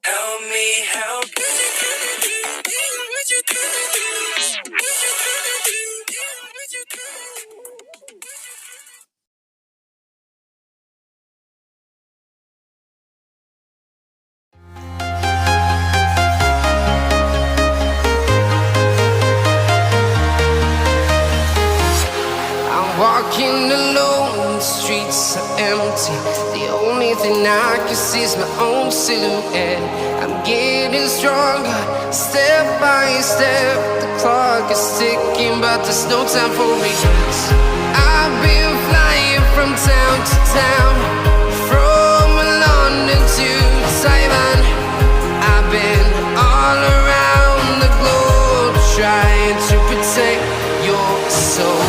Help me help. I'm walking alone, the streets are empty. The only thing I can see is my own silhouette. I'm getting stronger, step by step. The clock is ticking, but there's no time for regrets. I've been flying from town to town, from London to Taiwan. I've been all around the globe, trying to protect your soul.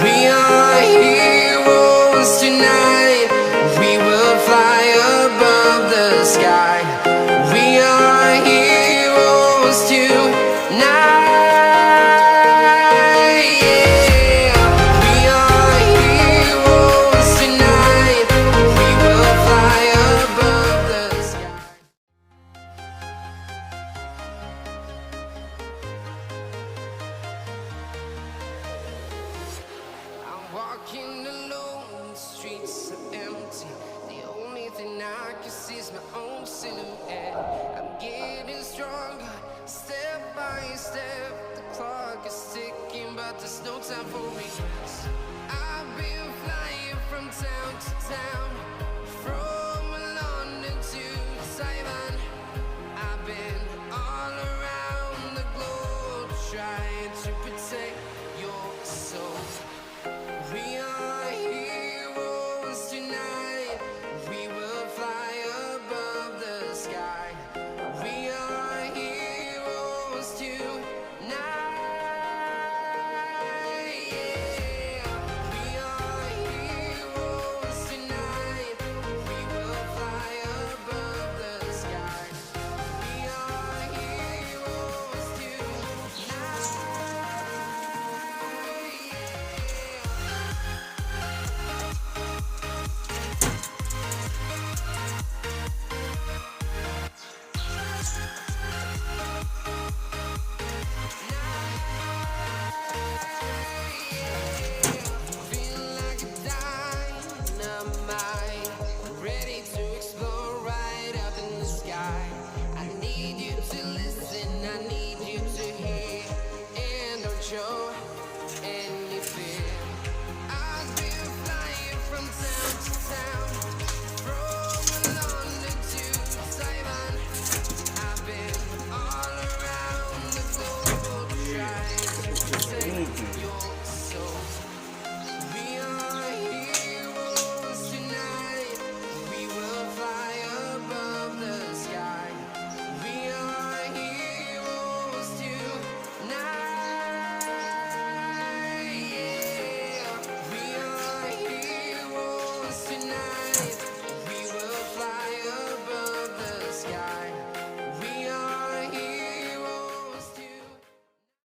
We are heroes tonight. We will fly above the sky. We are heroes tonight. Yeah. We are heroes tonight. We will fly above the sky. I'm walking alone, the streets are empty. The only thing I can see is my own silhouette. I'm getting stronger, step by step. The clock is ticking, but there's no time for regrets. I've been flying from town to town,